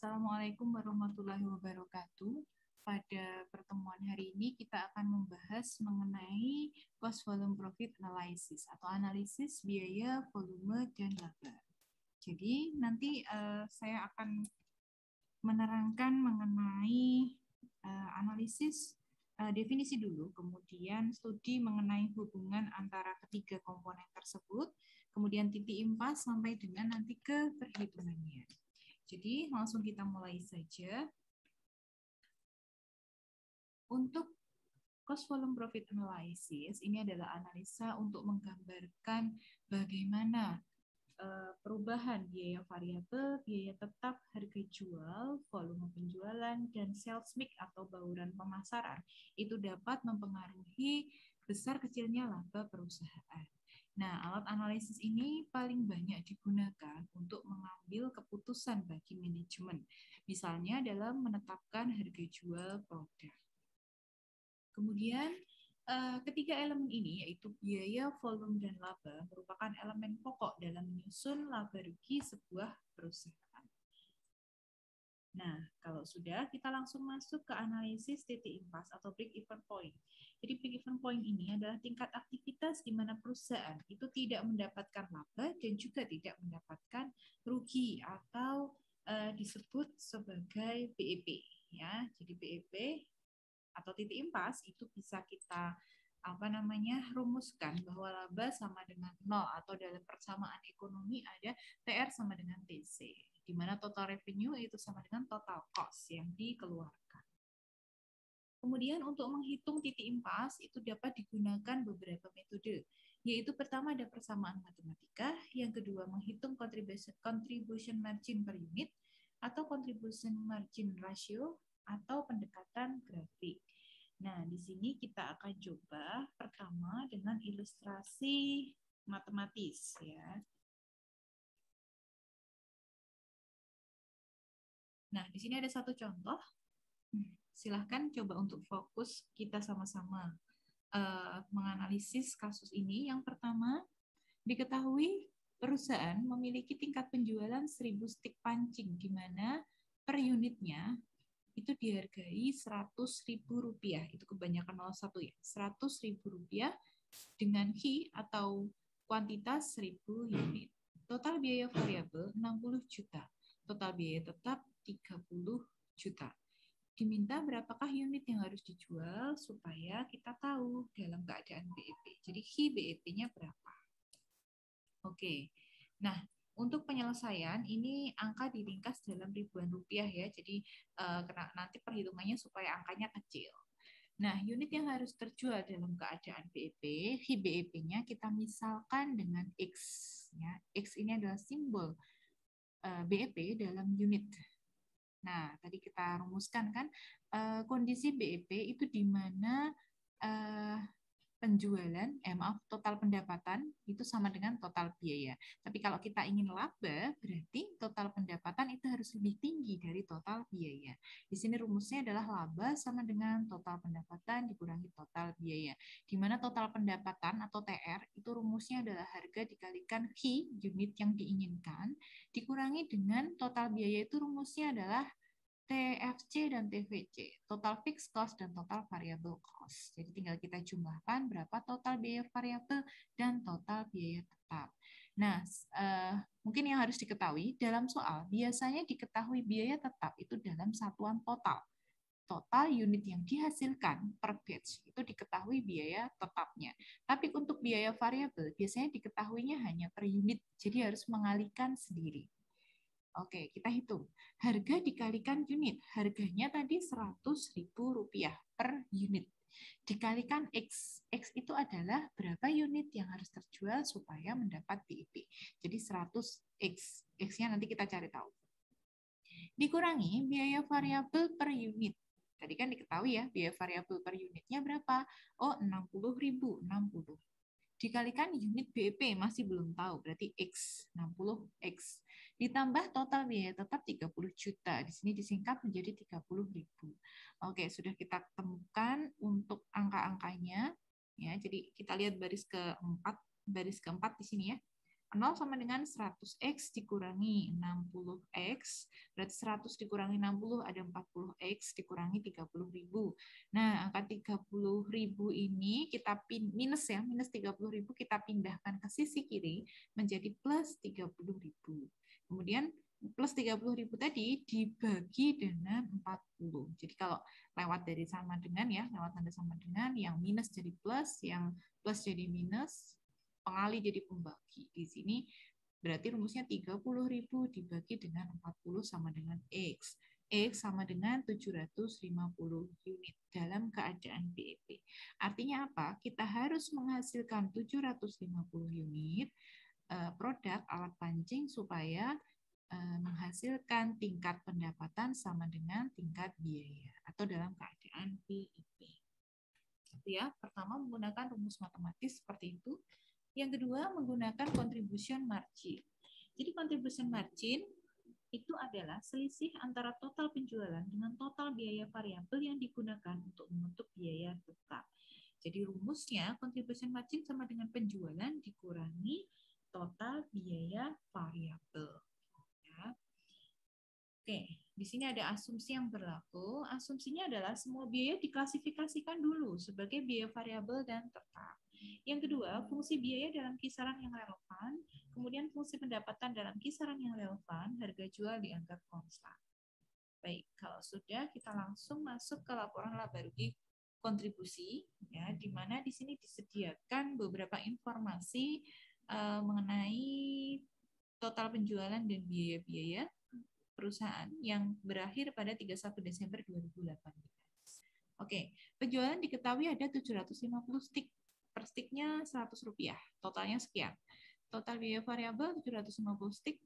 Assalamualaikum warahmatullahi wabarakatuh. Pada pertemuan hari ini kita akan membahas mengenai cost volume profit analysis atau analisis biaya, volume, dan laba. Jadi nanti saya akan menerangkan mengenai analisis definisi dulu, kemudian studi mengenai hubungan antara ketiga komponen tersebut, kemudian titik impas sampai dengan nanti ke perhitungannya. Jadi langsung kita mulai saja. Untuk cost volume profit analysis, ini adalah analisa untuk menggambarkan bagaimana perubahan biaya variabel, biaya tetap, harga jual, volume penjualan, dan sales mix atau bauran pemasaran itu dapat mempengaruhi besar kecilnya laba perusahaan. Nah, alat analisis ini paling banyak digunakan untuk mengambil keputusan bagi manajemen, misalnya dalam menetapkan harga jual produk. Kemudian, ketiga elemen ini, yaitu biaya, volume, dan laba, merupakan elemen pokok dalam menyusun laba rugi sebuah perusahaan. Nah, kalau sudah, kita langsung masuk ke analisis titik impas atau break-even point. Jadi break-even point ini adalah tingkat aktivitas di mana perusahaan itu tidak mendapatkan laba dan juga tidak mendapatkan rugi atau disebut sebagai BEP. Ya, jadi BEP atau titik impas itu bisa kita rumuskan bahwa laba sama dengan 0 atau dalam persamaan ekonomi ada TR sama dengan TC, di mana total revenue itu sama dengan total cost yang dikeluarkan. Kemudian untuk menghitung titik impas itu dapat digunakan beberapa metode, yaitu pertama ada persamaan matematika, yang kedua menghitung contribution margin per unit atau contribution margin ratio atau pendekatan grafik. Nah, di sini kita akan coba pertama dengan ilustrasi matematis ya. Nah, di sini ada satu contoh. Silahkan coba untuk fokus kita sama-sama menganalisis kasus ini. Yang pertama, diketahui perusahaan memiliki tingkat penjualan 1000 stik pancing, di mana per unitnya itu dihargai Rp100.000. Itu kebanyakan 01 ya. Rp100.000 dengan fee atau kuantitas 1000 unit. Total biaya variabel 60 juta. Total biaya tetap 30 juta. Diminta berapakah unit yang harus dijual supaya kita tahu dalam keadaan BEP. Jadi fee BEP-nya berapa. Oke. Nah, untuk penyelesaian ini angka diringkas dalam ribuan rupiah ya. Jadi nanti perhitungannya supaya angkanya kecil. Nah, unit yang harus terjual dalam keadaan BEP, fee BEP-nya kita misalkan dengan X ya. X ini adalah simbol BEP dalam unit. Nah, tadi kita rumuskan kan kondisi BEP itu di mana total pendapatan itu sama dengan total biaya. Tapi kalau kita ingin laba, berarti total pendapatan itu harus lebih tinggi dari total biaya. Di sini rumusnya adalah laba sama dengan total pendapatan dikurangi total biaya. Di mana total pendapatan atau TR itu rumusnya adalah harga dikalikan fee unit yang diinginkan, dikurangi dengan total biaya itu rumusnya adalah TFC dan TVC, total fixed cost dan total variable cost. Jadi tinggal kita jumlahkan berapa total biaya variabel dan total biaya tetap. Nah, mungkin yang harus diketahui dalam soal, biasanya diketahui biaya tetap itu dalam satuan total. Total unit yang dihasilkan per batch itu diketahui biaya tetapnya. Tapi untuk biaya variabel biasanya diketahuinya hanya per unit, jadi harus mengalihkan sendiri. Oke, kita hitung. Harga dikalikan unit. Harganya tadi Rp100.000 per unit. Dikalikan X. X itu adalah berapa unit yang harus terjual supaya mendapat BEP. Jadi 100X. X-nya nanti kita cari tahu. Dikurangi biaya variabel per unit. Tadi kan diketahui ya, biaya variabel per unitnya berapa? Oh, 60.000. 60. Dikalikan unit BEP masih belum tahu, berarti X, 60X. Ditambah total biaya tetap 30 juta. Di sini disingkat menjadi 30.000. Oke, sudah kita temukan untuk angka-angkanya. Ya, jadi kita lihat baris keempat di sini ya. 0 sama dengan 100x dikurangi 60x, berarti 100 dikurangi 60 ada 40x dikurangi 30.000. Nah, angka 30.000 ini kita minus ya, minus 30.000 kita pindahkan ke sisi kiri menjadi plus 30.000. Kemudian plus 30.000 tadi dibagi dengan 40. Jadi kalau lewat dari sama dengan ya, lewat tanda sama dengan, yang minus jadi plus, yang plus jadi minus, pengali jadi pembagi. Di sini berarti rumusnya 30.000 dibagi dengan 40 sama dengan X. X sama dengan 750 unit dalam keadaan BEP. Artinya apa? Kita harus menghasilkan 750 unit produk alat pancing supaya menghasilkan tingkat pendapatan sama dengan tingkat biaya atau dalam keadaan BEP. Ya, pertama menggunakan rumus matematis seperti itu. Yang kedua menggunakan contribution margin. Jadi contribution margin itu adalah selisih antara total penjualan dengan total biaya variabel yang digunakan untuk membentuk biaya tetap. Jadi rumusnya contribution margin sama dengan penjualan dikurangi total biaya variabel. Oke, di sini ada asumsi yang berlaku. Asumsinya adalah semua biaya diklasifikasikan dulu sebagai biaya variabel dan tetap. Yang kedua, fungsi biaya dalam kisaran yang relevan, kemudian fungsi pendapatan dalam kisaran yang relevan, harga jual dianggap konstan. Baik, kalau sudah kita langsung masuk ke laporan laba rugi kontribusi, ya, di mana di sini disediakan beberapa informasi mengenai total penjualan dan biaya-biaya perusahaan yang berakhir pada 31 Desember 2018. Oke, penjualan diketahui ada 750 stik. Per stiknya Rp100. Totalnya sekian. Total biaya variabel 750 stik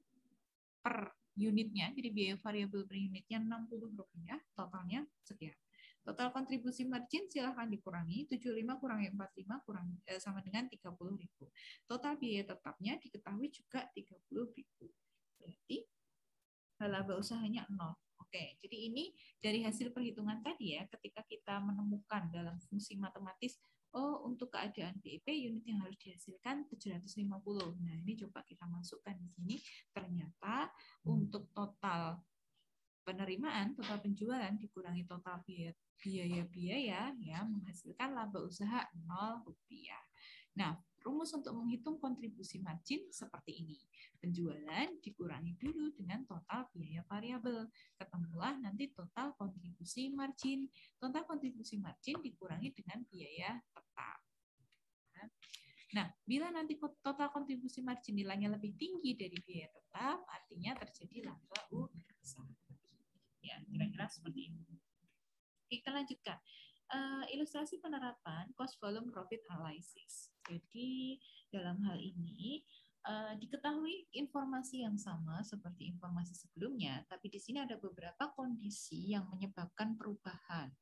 per unitnya. Jadi biaya variabel per unitnya Rp60. Totalnya sekian. Total kontribusi margin silahkan dikurangi. 75 kurangi 45 sama dengan 30.000. Total biaya tetapnya diketahui juga 30.000. Berarti laba usahanya 0. Oke, jadi ini dari hasil perhitungan tadi ya, ketika kita menemukan dalam fungsi matematis, oh untuk keadaan BEP unit yang harus dihasilkan 750. Nah, ini coba kita masukkan di sini. Ternyata untuk total penerimaan, total penjualan dikurangi total biaya-biaya ya menghasilkan laba usaha Rp0. Nah, rumus untuk menghitung kontribusi margin seperti ini. Penjualan dikurangi dulu dengan total biaya variabel. Ketemulah nanti total kontribusi margin. Total kontribusi margin dikurangi dengan biaya tetap. Nah, bila nanti total kontribusi margin nilainya lebih tinggi dari biaya tetap, artinya terjadi laba usaha. Ya, kira-kira seperti ini. Oke, kita lanjutkan. Ilustrasi penerapan cost volume profit analysis. Jadi dalam hal ini diketahui informasi yang sama seperti informasi sebelumnya, tapi di sini ada beberapa kondisi yang menyebabkan perubahan.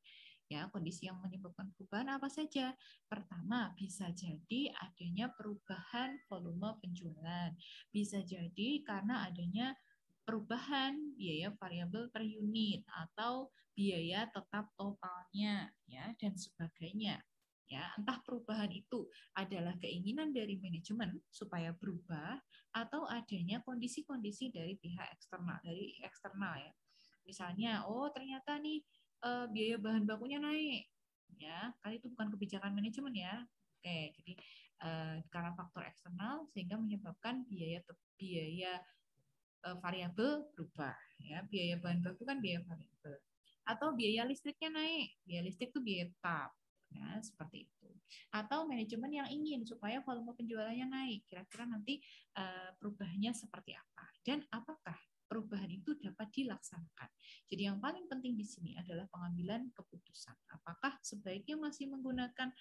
Ya, kondisi yang menyebabkan perubahan apa saja? Pertama, bisa jadi adanya perubahan volume penjualan. Bisa jadi karena adanya perubahan biaya variabel per unit atau biaya tetap totalnya ya dan sebagainya. Ya, entah perubahan itu adalah keinginan dari manajemen supaya berubah atau adanya kondisi-kondisi dari pihak eksternal ya. Misalnya, oh ternyata nih biaya bahan bakunya naik. Ya, kali itu bukan kebijakan manajemen ya. Oke, jadi karena faktor eksternal sehingga menyebabkan biaya variabel berubah ya, biaya bahan baku kan biaya variabel, atau biaya listriknya naik, biaya listrik itu biaya tetap ya, seperti itu. Atau manajemen yang ingin supaya volume penjualannya naik, kira-kira nanti perubahannya seperti apa dan apakah perubahan itu dapat dilaksanakan. Jadi yang paling penting di sini adalah pengambilan keputusan. Apakah sebaiknya masih menggunakan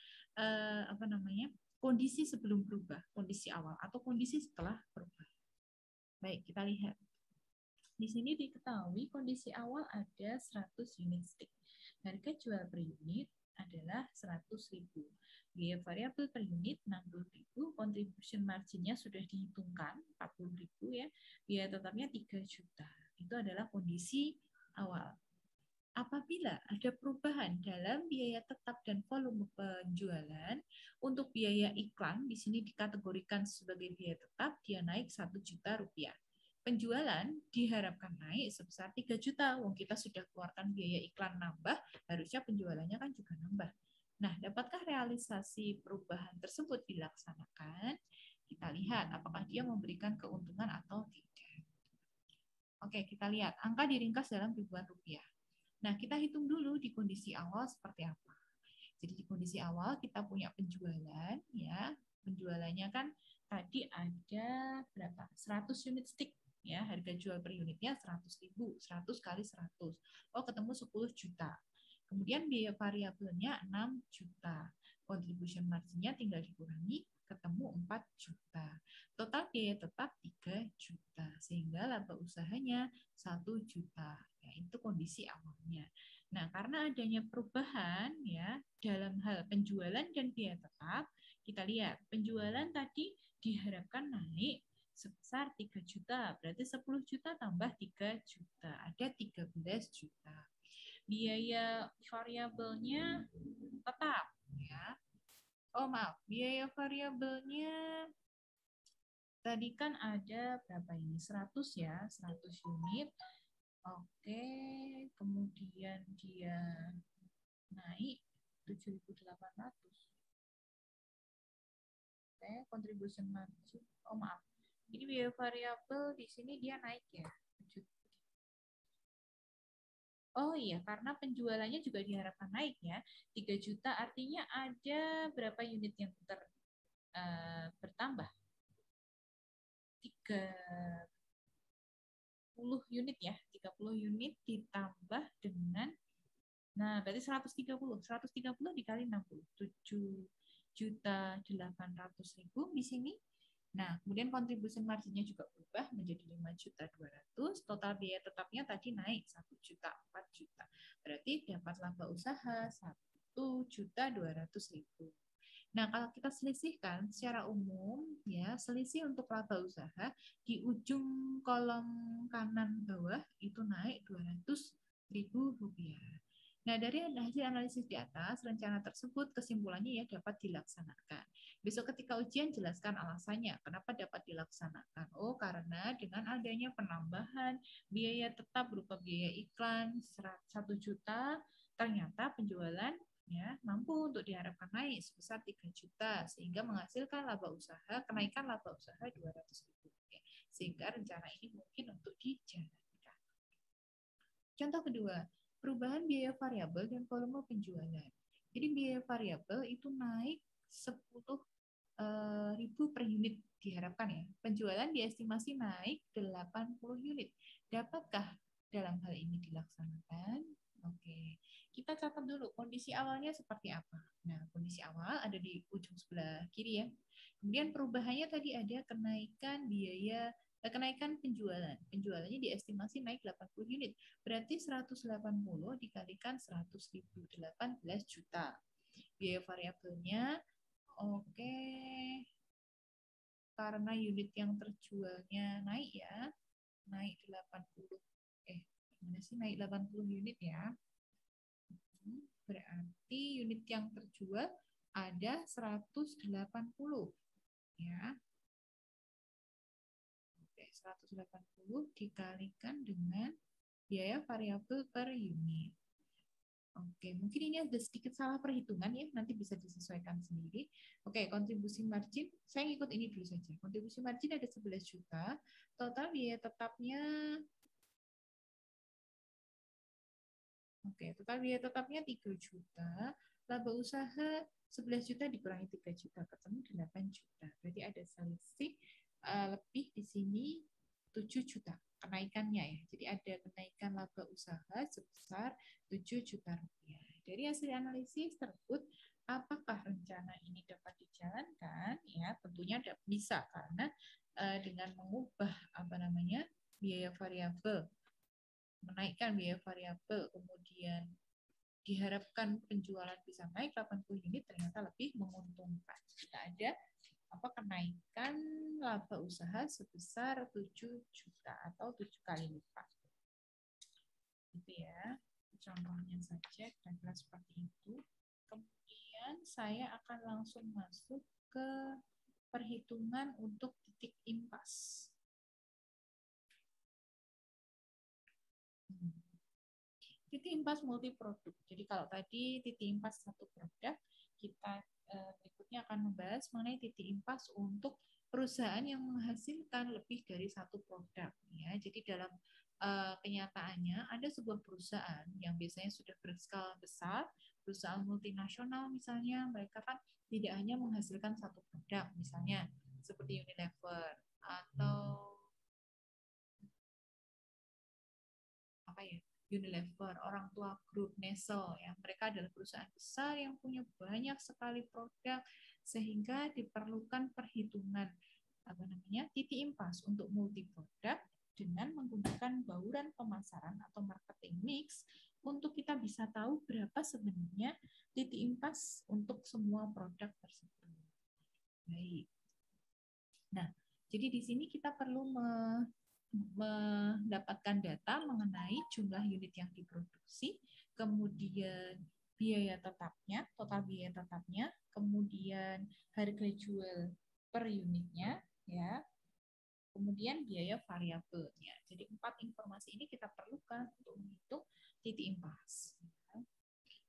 kondisi sebelum berubah, kondisi awal atau kondisi setelah berubah. Baik, kita lihat. Di sini diketahui kondisi awal ada 100 unit stick. Harga jual per unit adalah 100.000. Biaya variabel per unit 60.000. Contribution marginnya sudah dihitungkan 40.000 ya. Biaya tetapnya 3 juta. Itu adalah kondisi awal. apabila ada perubahan dalam biaya tetap dan volume penjualan, untuk biaya iklan di sini dikategorikan sebagai biaya tetap, dia naik 1 juta rupiah. Penjualan diharapkan naik sebesar 3 juta. Wong kita sudah keluarkan biaya iklan nambah, harusnya penjualannya kan juga nambah. Nah, dapatkah realisasi perubahan tersebut dilaksanakan? Kita lihat apakah dia memberikan keuntungan atau tidak. Oke, kita lihat angka diringkas dalam ribuan rupiah. Nah, kita hitung dulu di kondisi awal seperti apa. Jadi di kondisi awal kita punya penjualan, ya. Penjualannya kan tadi ada berapa? 100 unit stick, ya. Harga jual per unitnya 100.000, 100 kali 100. Oh, ketemu 10 juta. Kemudian biaya variabelnya 6 juta. Contribution margin-nya tinggal dikurangi, ketemu 4 juta. Total biaya tetap 3 juta. Sehingga laba usahanya 1 juta. Ya, itu kondisi awalnya. Nah, karena adanya perubahan ya dalam hal penjualan dan biaya tetap, kita lihat penjualan tadi diharapkan naik sebesar 3 juta. Berarti 10 juta tambah 3 juta. Ada 13 juta. Biaya variabelnya tetap ya. Oh, maaf, biaya variabelnya tadi kan ada berapa ini? 100 ya, 100 unit. Oke, kemudian dia naik 7.800. Oke, contribution margin. Oh, maaf. Ini biaya variabel di sini dia naik ya. Oh iya, karena penjualannya juga diharapkan naik ya. 3 juta artinya ada berapa unit yang bertambah? 30 unit ya. 30 unit ditambah dengan, nah berarti 130. 130 dikali 60. 7.800.000 di sini. Nah, kemudian contribution marginnya juga berubah menjadi 5.200.000. Total biaya tetapnya tadi naik 1 juta, 4 juta. Berarti dapat laba usaha 1.200.000. Nah, kalau kita selisihkan secara umum, ya selisih untuk laba usaha di ujung kolom kanan bawah itu naik 200.000 rupiah. Nah, dari hasil analisis di atas, rencana tersebut kesimpulannya ya dapat dilaksanakan. Besok ketika ujian jelaskan alasannya, kenapa dapat dilaksanakan. Oh, karena dengan adanya penambahan biaya tetap berupa biaya iklan 1 juta, ternyata penjualan ya mampu untuk diharapkan naik sebesar 3 juta sehingga menghasilkan laba usaha, kenaikan laba usaha 200.000. Sehingga rencana ini mungkin untuk dijalankan. Contoh kedua, perubahan biaya variabel dan volume penjualan. Jadi biaya variabel itu naik 10.000 per unit diharapkan ya. Penjualan diestimasi naik 80 unit. Dapatkah dalam hal ini dilaksanakan? Oke, kita catat dulu kondisi awalnya seperti apa. Nah, kondisi awal ada di ujung sebelah kiri ya. Kemudian perubahannya tadi ada kenaikan penjualan. Penjualannya diestimasi naik 80 unit. Berarti 180 dikalikan 100.000, 18 juta. Biaya variabelnya, oke, karena unit yang terjualnya naik ya, naik 80. Gimana sih naik 80 unit ya? Berarti unit yang terjual ada 180 ya. 180 dikalikan dengan biaya variabel per unit. Oke, mungkin ini ada sedikit salah perhitungan ya, nanti bisa disesuaikan sendiri. Oke, kontribusi margin, saya ngikut ini dulu saja. Kontribusi margin ada 11 juta, total biaya tetapnya, oke, total biaya tetapnya 3 juta, laba usaha 11 juta dikurangi 3 juta, ketemu 8 juta. Berarti ada selisih lebih di sini 7 juta kenaikannya ya. Jadi ada kenaikan laba usaha sebesar 7 juta rupiah. Dari hasil analisis tersebut, apakah rencana ini dapat dijalankan? Ya, tentunya bisa karena dengan mengubah biaya variabel, menaikkan biaya variabel, kemudian diharapkan penjualan bisa naik 80 unit, ternyata lebih menguntungkan. Kita ada kenaikan laba usaha sebesar 7 juta atau 7 kali lipat. Gitu ya. contohnya saja, kira-kira seperti itu. Kemudian saya akan langsung masuk ke perhitungan untuk titik impas. Titik impas multiproduk. Jadi kalau tadi titik impas satu produk, kita berikutnya akan membahas mengenai titik impas untuk perusahaan yang menghasilkan lebih dari satu produk. Ya, jadi dalam kenyataannya ada sebuah perusahaan yang biasanya sudah berskala besar, perusahaan multinasional misalnya, mereka kan tidak hanya menghasilkan satu produk, misalnya seperti Unilever atau apa ya, Unilever, orang tua grup Nestle, ya mereka adalah perusahaan besar yang punya banyak sekali produk sehingga diperlukan perhitungan apa namanya titik impas untuk multi produk dengan menggunakan bauran pemasaran atau marketing mix untuk kita bisa tahu berapa sebenarnya titik impas untuk semua produk tersebut. Baik. Nah, jadi di sini kita perlu mendapatkan data mengenai jumlah unit yang diproduksi, kemudian biaya tetapnya, total biaya tetapnya, kemudian harga jual per unitnya, ya, kemudian biaya variabelnya. Jadi 4 informasi ini kita perlukan untuk menghitung titik impas.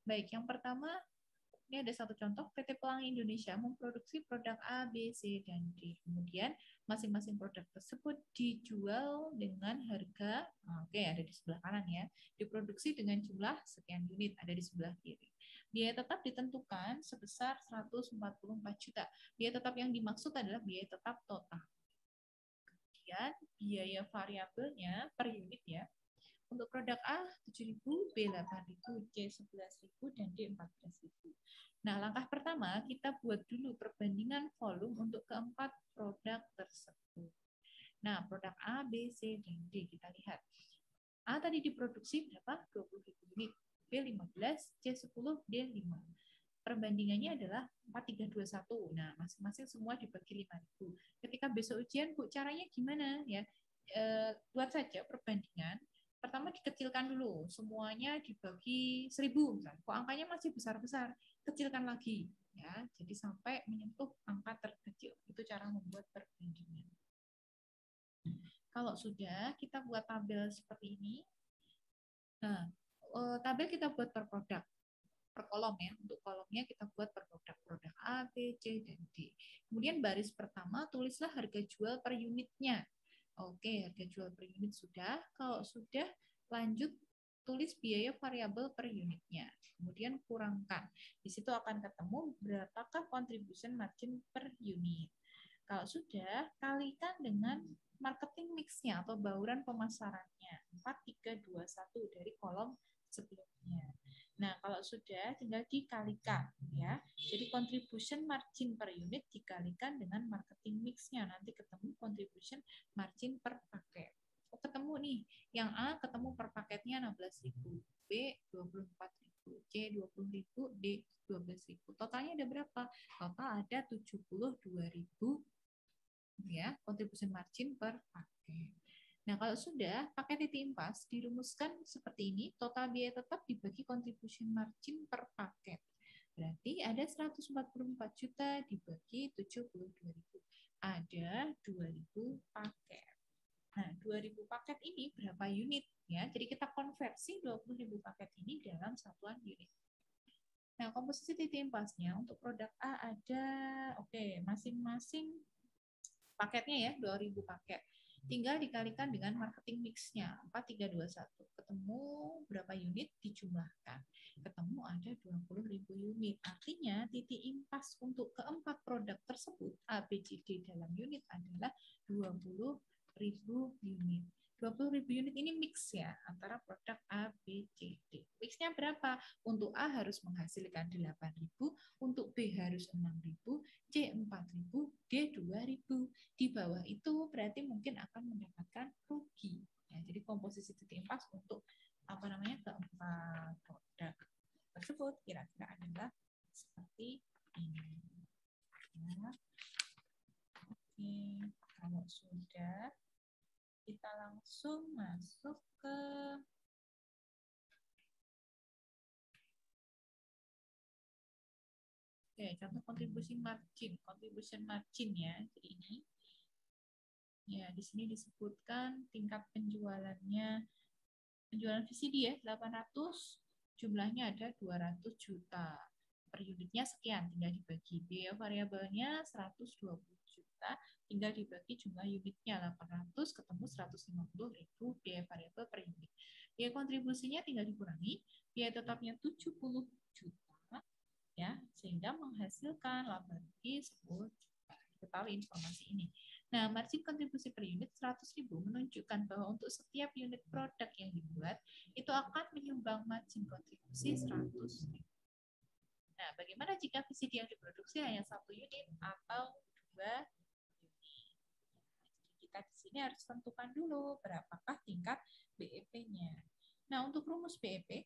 Baik, yang pertama ini ada satu contoh, PT Pelangi Indonesia memproduksi produk A, B, C, dan D. Kemudian masing-masing produk tersebut dijual dengan harga, oke, ada di sebelah kanan ya, diproduksi dengan jumlah sekian unit, ada di sebelah kiri. Biaya tetap ditentukan sebesar 144 juta. Biaya tetap yang dimaksud adalah biaya tetap total. Kemudian biaya variabelnya per unit ya. Untuk produk A 7.000, B 8.000, C 11.000, dan D 14.000. Nah, langkah pertama kita buat dulu perbandingan volume untuk keempat produk tersebut. Nah, produk A, B, C, dan D kita lihat. A tadi diproduksi berapa? 20.000 unit. B 15, C 10, D 5. Perbandingannya adalah 4321. Nah, masing-masing semua dibagi 5.000. Ketika besok ujian, Bu, caranya gimana? Ya, buat saja perbandingan. Pertama dikecilkan dulu, semuanya dibagi 1.000 misalnya. Kok angkanya masih besar-besar, kecilkan lagi ya. Jadi sampai menyentuh angka terkecil. Itu cara membuat perbandingan. Kalau sudah, kita buat tabel seperti ini. Nah, tabel kita buat per produk, per kolom ya. Untuk kolomnya kita buat per produk A, B, C, dan D. Kemudian baris pertama tulislah harga jual per unitnya. Oke, harga jual per unit sudah. Kalau sudah, lanjut tulis biaya variabel per unitnya. Kemudian kurangkan. Di situ akan ketemu berapakah contribution margin per unit. Kalau sudah, kalikan dengan marketing mix-nya atau bauran pemasarannya. 4, 3, 2, 1 dari kolom sebelumnya. Nah, kalau sudah tinggal dikalikan ya. Jadi contribution margin per unit dikalikan dengan marketing mix-nya, nanti ketemu contribution margin per paket. Oh, ketemu nih. Yang A ketemu per paketnya 16.000, B 24.000, C 20.000, D 12.000. Totalnya ada berapa? Total ada 72.000 ya, contribution margin per paket. Nah, kalau sudah pakai titik impas dirumuskan seperti ini, total biaya tetap dibagi contribution margin per paket. Berarti ada 144 juta dibagi 72.000. Ada 2.000 paket. Nah, 2.000 paket ini berapa unit ya? Jadi kita konversi 20.000 paket ini dalam satuan unit. Nah, komposisi titik impasnya untuk produk A ada, oke, masing-masing paketnya ya 2.000 paket. Tinggal dikalikan dengan marketing mix-nya 4321. Ketemu berapa unit dijumlahkan. Ketemu ada 20.000 unit. Artinya titik impas untuk keempat produk tersebut A, B, C, D dalam unit adalah 20.000 unit. 20.000 unit ini mix ya antara produk A, B, C, D. Mixnya berapa? Untuk A harus menghasilkan 8.000, untuk B harus 6.000, C 4.000, D 2.000. Di bawah itu berarti mungkin akan mendapatkan rugi. Ya, jadi komposisi titik impas untuk apa namanya keempat produk tersebut kira-kira adalah seperti ini. Ya. Oke, kalau sudah kita langsung masuk ke contoh contribution margin ya. Jadi ini ya di sini disebutkan tingkat penjualannya, penjualan VCD ya 800, jumlahnya ada 200 juta. Per unitnya sekian, tinggal dibagi. Biaya variabelnya 120 juta, tinggal dibagi jumlah unitnya 800, ketemu 150.000 biaya variabel per unit. Biaya kontribusinya tinggal dikurangi, biaya tetapnya 70 juta, ya, sehingga menghasilkan laba rugi 10 juta. Ketahui informasi ini. Nah, margin kontribusi per unit 100.000 menunjukkan bahwa untuk setiap unit produk yang dibuat, itu akan menyumbang margin kontribusi 100.000. Nah, bagaimana jika VCD yang diproduksi hanya 1 unit atau 2 unit? Kita di sini harus tentukan dulu berapakah tingkat BEP-nya. Nah, untuk rumus BEP,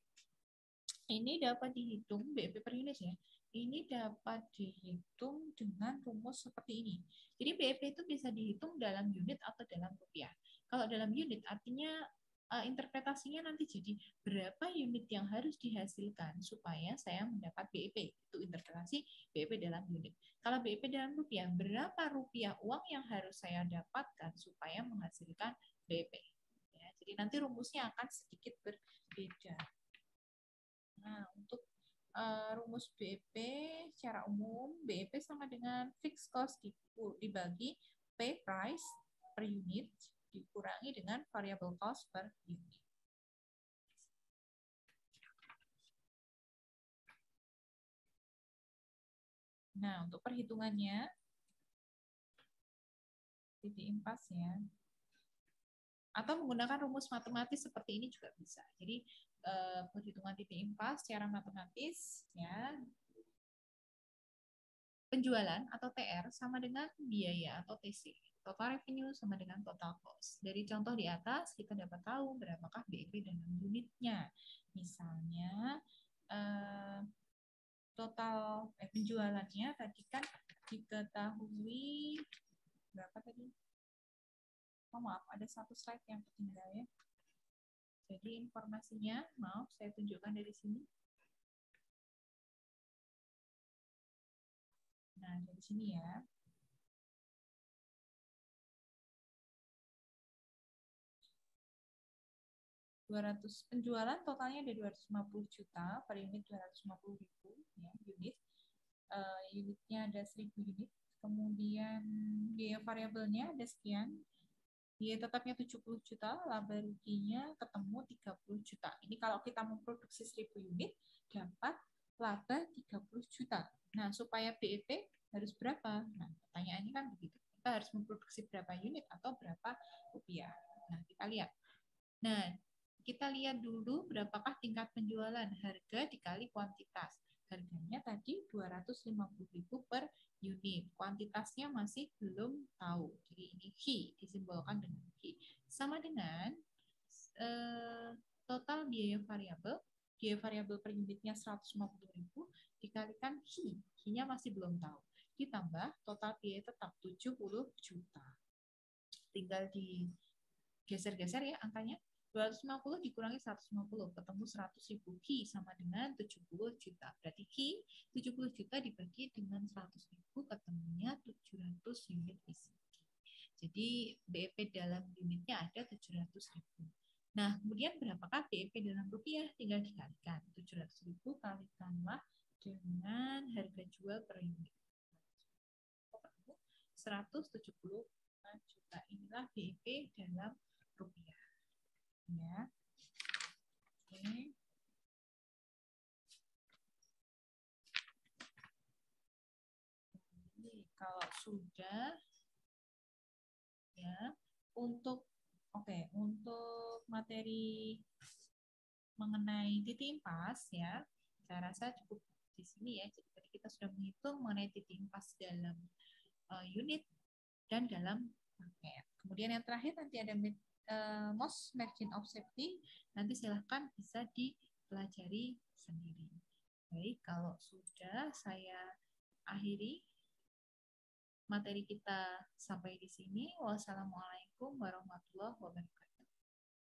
ini dapat dihitung BEP per unit ya. Ini dapat dihitung dengan rumus seperti ini. Jadi BEP itu bisa dihitung dalam unit atau dalam rupiah. Kalau dalam unit artinya interpretasinya nanti jadi berapa unit yang harus dihasilkan supaya saya mendapat BEP. Itu interpretasi BEP dalam unit. Kalau BEP dalam rupiah, berapa rupiah uang yang harus saya dapatkan supaya menghasilkan BEP. Ya, jadi nanti rumusnya akan sedikit berbeda. Nah, untuk rumus BEP secara umum, BEP sama dengan fixed cost dibagi P price per unit dikurangi dengan variable cost per unit. Nah, untuk perhitungannya, titik impas ya. Atau menggunakan rumus matematis seperti ini juga bisa. Jadi, perhitungan titik impas secara matematis, ya, penjualan atau TR sama dengan biaya atau TC. Total revenue sama dengan total cost. Dari contoh di atas, kita dapat tahu berapakah BEP dalam unitnya. Misalnya, total penjualannya tadi kan diketahui berapa tadi? Oh, maaf, ada satu slide yang ketinggalan ya. Jadi informasinya, maaf, saya tunjukkan dari sini. Nah, dari sini ya. Penjualan totalnya ada 250 juta, per unit 250.000 ya, unit. Unitnya ada 1.000 unit. Kemudian biaya variabelnya ada sekian. Biaya tetapnya 70 juta, laba ruginya ketemu 30 juta. Ini kalau kita memproduksi 1.000 unit, dapat laba 30 juta. Nah, supaya BEP harus berapa? Nah, pertanyaannya kan begitu. Kita harus memproduksi berapa unit atau berapa rupiah. Nah, kita lihat. Nah, kita lihat dulu berapakah tingkat penjualan, harga dikali kuantitas. Harganya tadi 250.000 per unit. Kuantitasnya masih belum tahu. Jadi ini Q, disimbolkan dengan Q. Sama dengan total biaya variabel. Biaya variabel per unitnya 150.000 dikalikan Q. Q-nya masih belum tahu. Ditambah total biaya tetap 70 juta. Tinggal digeser-geser ya angkanya. 250 dikurangi 150, ketemu 100.000. Ki sama dengan 70 juta. Berarti Ki 70 juta dibagi dengan 100.000, ketemunya 700 unit VCD. Jadi BEP dalam unitnya ada 700.000. Nah, kemudian berapakah BEP dalam rupiah? Tinggal dikalikan. 700.000 kalikanlah dengan harga jual per unit. 175 juta. Inilah BEP dalam rupiah. Ya. Oke. Jadi, kalau sudah ya untuk untuk materi mengenai titik impas ya, saya rasa cukup di sini ya. Jadi tadi kita sudah menghitung mengenai titik impas dalam unit dan dalam paket. Kemudian yang terakhir nanti ada most margin of safety, nanti silahkan bisa dipelajari sendiri. Baik, kalau sudah saya akhiri materi kita sampai di sini. Wassalamualaikum warahmatullahi wabarakatuh.